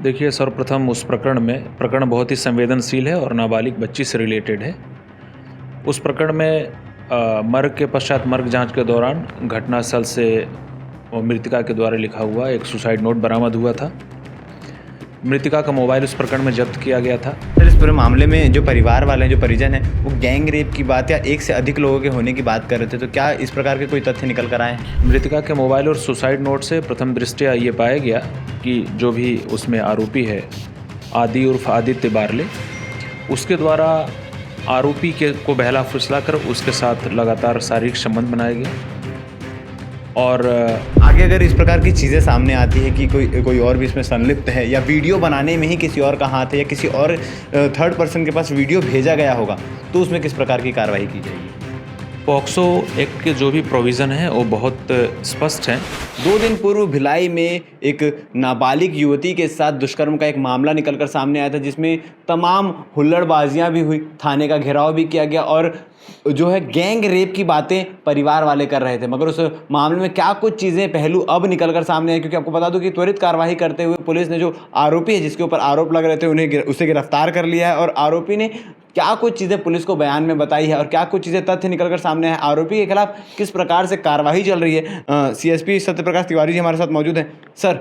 देखिए, सर्वप्रथम उस प्रकरण बहुत ही संवेदनशील है और नाबालिग बच्ची से रिलेटेड है। उस प्रकरण में मर्ग के पश्चात मर्ग जांच के दौरान घटनास्थल से मृतका के द्वारा लिखा हुआ एक सुसाइड नोट बरामद हुआ था। मृतका का मोबाइल उस प्रकरण में जब्त किया गया था। सर, इस पूरे मामले में जो परिवार वाले हैं, जो परिजन हैं, वो गैंग रेप की बात या एक से अधिक लोगों के होने की बात कर रहे थे, तो क्या इस प्रकार के कोई तथ्य निकल कर आए हैं? मृतका के मोबाइल और सुसाइड नोट से प्रथम दृष्टया ये पाया गया कि जो भी उसमें आरोपी है आदि उर्फ आदित्य बारले, उसके द्वारा आरोपी को बहला फुसलाकर उसके साथ लगातार शारीरिक संबंध बनाए गए। और आगे अगर इस प्रकार की चीज़ें सामने आती है कि कोई और भी इसमें संलिप्त है या वीडियो बनाने में ही किसी और का हाथ है या किसी और थर्ड पर्सन के पास वीडियो भेजा गया होगा, तो उसमें किस प्रकार की कार्रवाई की जाएगी? पॉक्सो एक्ट के जो भी प्रोविज़न हैं वो बहुत स्पष्ट हैं। 2 दिन पूर्व भिलाई में एक नाबालिग युवती के साथ दुष्कर्म का एक मामला निकलकर सामने आया था, जिसमें तमाम हुल्लड़बाजियां भी हुई, थाने का घेराव भी किया गया और जो है गैंग रेप की बातें परिवार वाले कर रहे थे। मगर उस मामले में क्या कुछ चीज़ें पहलू अब निकलकर सामने आए, क्योंकि आपको बता दूं कि त्वरित कार्रवाई करते हुए पुलिस ने जो आरोपी है, जिसके ऊपर आरोप लग रहे थे, उसे गिरफ्तार कर लिया है। और आरोपी ने क्या कुछ चीज़ें पुलिस को बयान में बताई है और क्या कुछ चीज़ें तथ्य निकलकर सामने है, आरोपी के खिलाफ किस प्रकार से कार्रवाई चल रही है। सीएसपी सत्यप्रकाश तिवारी जी हमारे साथ मौजूद हैं। सर,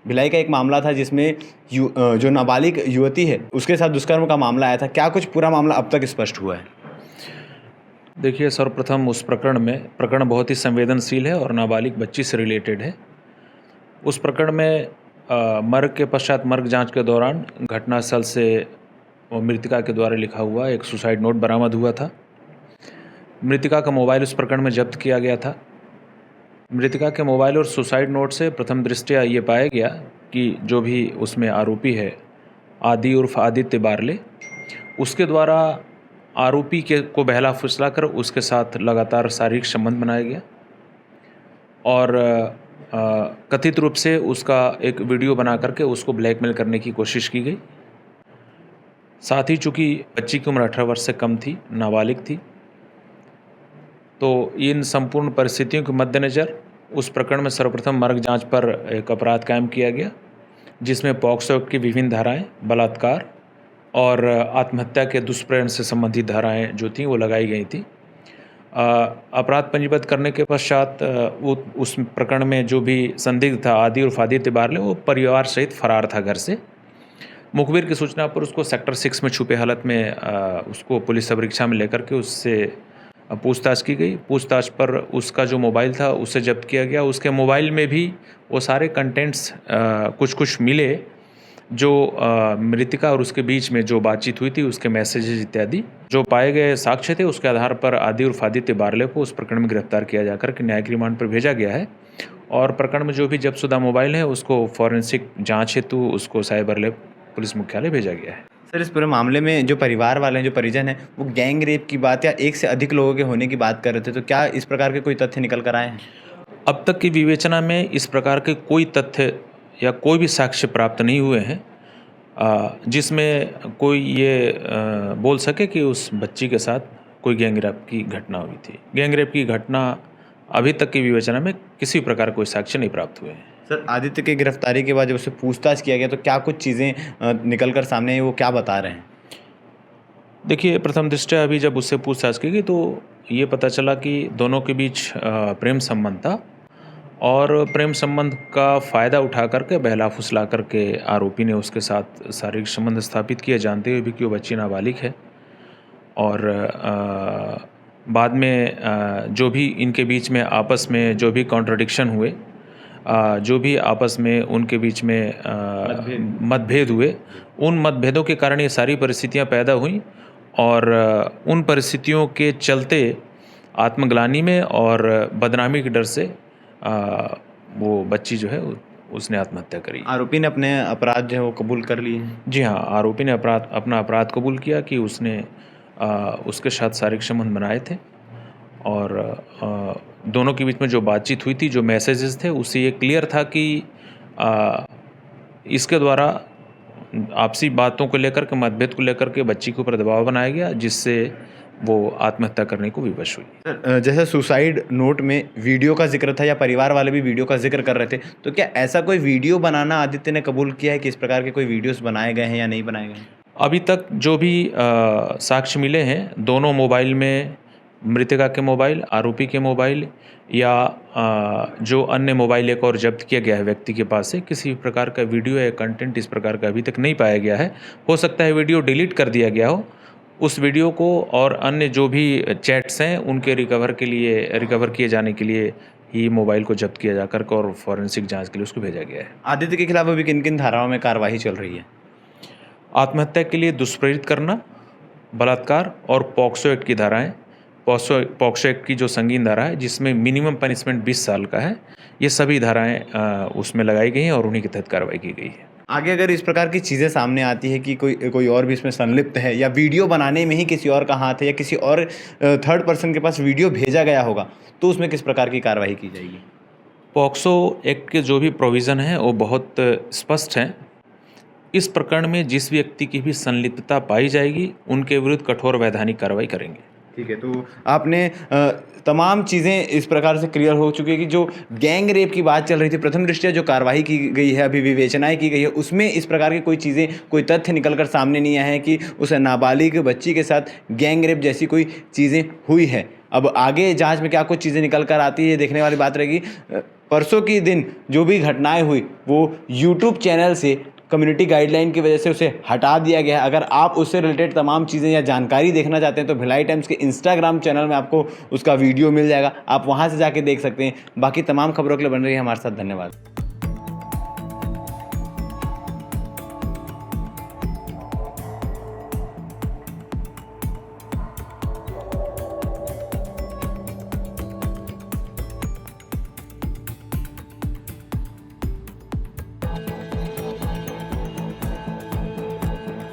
भिलाई का एक मामला था जिसमें जो नाबालिग युवती है उसके साथ दुष्कर्म का मामला आया था, क्या कुछ पूरा मामला अब तक स्पष्ट हुआ है? देखिए, सर्वप्रथम उस प्रकरण बहुत ही संवेदनशील है और नाबालिग बच्ची से रिलेटेड है। उस प्रकरण में मर्ग के पश्चात मर्ग जांच के दौरान घटनास्थल से मृतका के द्वारा लिखा हुआ एक सुसाइड नोट बरामद हुआ था। मृतका का मोबाइल उस प्रकरण में जब्त किया गया था। मृतका के मोबाइल और सुसाइड नोट से प्रथम दृष्टया ये पाया गया कि जो भी उसमें आरोपी है आदि उर्फ आदित्य बारले, उसके द्वारा आरोपी को बहला फुसलाकर उसके साथ लगातार शारीरिक संबंध बनाया गया और कथित रूप से उसका एक वीडियो बना करके उसको ब्लैकमेल करने की कोशिश की गई। साथ ही चूँकि बच्ची की उम्र 18 वर्ष से कम थी, नाबालिग थी, तो इन संपूर्ण परिस्थितियों के मद्देनज़र उस प्रकरण में सर्वप्रथम मर्ग जांच पर एक अपराध कायम किया गया, जिसमें पॉक्सो की विभिन्न धाराएं, बलात्कार और आत्महत्या के दुष्प्रेरण से संबंधित धाराएं जो थीं वो लगाई गई थी। अपराध पंजीबद्ध करने के पश्चात उस प्रकरण में जो भी संदिग्ध था आदि उर्फ आदित्य बारले, वो परिवार सहित फरार था घर से। मुखबिर की सूचना पर उसको सेक्टर 6 में छुपे हालत में उसको पुलिस अभिरक्षा में लेकर के उससे पूछताछ की गई। पूछताछ पर उसका जो मोबाइल था उसे जब्त किया गया। उसके मोबाइल में भी वो सारे कंटेंट्स कुछ मिले जो मृतका और उसके बीच में जो बातचीत हुई थी, उसके मैसेजेस इत्यादि जो पाए गए साक्ष्य थे, उसके आधार पर आदि उर्फ आदित्य बारले को उस प्रकरण में गिरफ्तार किया जाकर के न्यायिक रिमांड पर भेजा गया है। और प्रकरण में जो भी जब्तशुदा मोबाइल है उसको फॉरेंसिक जाँच हेतु उसको साइबर लैब पुलिस मुख्यालय भेजा गया है। सर, इस पूरे मामले में जो परिवार वाले हैं, जो परिजन हैं, वो गैंग रेप की बात या एक से अधिक लोगों के होने की बात कर रहे थे, तो क्या इस प्रकार के कोई तथ्य निकल कर आए हैं? अब तक की विवेचना में इस प्रकार के कोई तथ्य या कोई भी साक्ष्य प्राप्त नहीं हुए हैं जिसमें कोई ये बोल सके कि उस बच्ची के साथ कोई गैंग रेप की घटना हुई थी। गैंग रेप की घटना अभी तक की विवेचना में किसी प्रकार कोई साक्ष्य नहीं प्राप्त हुए हैं। सर, आदित्य की गिरफ्तारी के बाद जब उससे पूछताछ किया गया, तो क्या कुछ चीज़ें निकल कर सामने आई, वो क्या बता रहे हैं? देखिए, प्रथम दृष्टया अभी जब उससे पूछताछ की गई तो ये पता चला कि दोनों के बीच प्रेम संबंध था और प्रेम संबंध का फ़ायदा उठा करके बहला फुसला करके आरोपी ने उसके साथ शारीरिक संबंध स्थापित किया, जानते हुए भी कि वो बच्ची नाबालिग है। और बाद में जो भी इनके बीच में आपस में जो भी कॉन्ट्रडिक्शन हुए, जो भी आपस में उनके बीच में मतभेद हुए, उन मतभेदों के कारण ये सारी परिस्थितियां पैदा हुई और उन परिस्थितियों के चलते आत्मग्लानि में और बदनामी के डर से वो बच्ची जो है उसने आत्महत्या करी। आरोपी ने अपने अपराध जो है वो कबूल कर लिए हैं? जी हाँ, आरोपी ने अपना अपराध कबूल किया कि उसने उसके साथ शारीरिक संबंध बनाए थे और दोनों के बीच में जो बातचीत हुई थी, जो मैसेजेस थे, उससे ये क्लियर था कि इसके द्वारा आपसी बातों को लेकर के, मतभेद को लेकर के बच्ची के ऊपर दबाव बनाया गया, जिससे वो आत्महत्या करने को विवश हुई। जैसे सुसाइड नोट में वीडियो का जिक्र था या परिवार वाले भी वीडियो का जिक्र कर रहे थे, तो क्या ऐसा कोई वीडियो बनाना आदित्य ने कबूल किया है कि इस प्रकार के कोई वीडियोस बनाए गए हैं या नहीं बनाए गए हैं? अभी तक जो भी साक्ष्य मिले हैं, दोनों मोबाइल में, मृतका के मोबाइल, आरोपी के मोबाइल या जो अन्य मोबाइल एक और जब्त किया गया है व्यक्ति के पास से, किसी भी प्रकार का वीडियो या कंटेंट इस प्रकार का अभी तक नहीं पाया गया है। हो सकता है वीडियो डिलीट कर दिया गया हो। उस वीडियो को और अन्य जो भी चैट्स हैं उनके रिकवर किए जाने के लिए ही मोबाइल को जब्त किया जाकर और फॉरेंसिक जांच के लिए उसको भेजा गया है। आदित्य के खिलाफ अभी किन किन धाराओं में कार्रवाई चल रही है? आत्महत्या के लिए दुष्प्रेरित करना, बलात्कार और पॉक्सो एक्ट की धाराएं। पॉक्सो एक्ट की जो संगीन धारा है जिसमें मिनिमम पनिशमेंट 20 साल का है, ये सभी धाराएं उसमें लगाई गई हैं और उन्हीं के तहत कार्रवाई की गई है। आगे अगर इस प्रकार की चीज़ें सामने आती है कि कोई और भी इसमें संलिप्त है या वीडियो बनाने में ही किसी और का हाथ है या किसी और थर्ड पर्सन के पास वीडियो भेजा गया होगा, तो उसमें किस प्रकार की कार्रवाई की जाएगी? पॉक्सो एक्ट के जो भी प्रोविज़न हैं वो बहुत स्पष्ट हैं। इस प्रकरण में जिस व्यक्ति की भी संलिप्तता पाई जाएगी उनके विरुद्ध कठोर वैधानिक कार्रवाई करेंगे। ठीक है, तो आपने तमाम चीज़ें इस प्रकार से क्लियर हो चुकी है कि जो गैंग रेप की बात चल रही थी, प्रथम दृष्टया जो कार्रवाई की गई है, अभी विवेचनाएं की गई है, उसमें इस प्रकार की कोई चीज़ें, कोई तथ्य निकल कर सामने नहीं आए हैं कि उस नाबालिग बच्ची के साथ गैंग रेप जैसी कोई चीज़ें हुई है। अब आगे जांच में क्या कुछ चीज़ें निकल कर आती है, देखने वाली बात रहेगी। परसों की दिन जो भी घटनाएं हुई वो यूट्यूब चैनल से कम्युनिटी गाइडलाइन की वजह से उसे हटा दिया गया है। अगर आप उससे रिलेटेड तमाम चीज़ें या जानकारी देखना चाहते हैं तो भिलाई टाइम्स के इंस्टाग्राम चैनल में आपको उसका वीडियो मिल जाएगा, आप वहां से जाके देख सकते हैं। बाकी तमाम खबरों के लिए बन रही है हमारे साथ। धन्यवाद।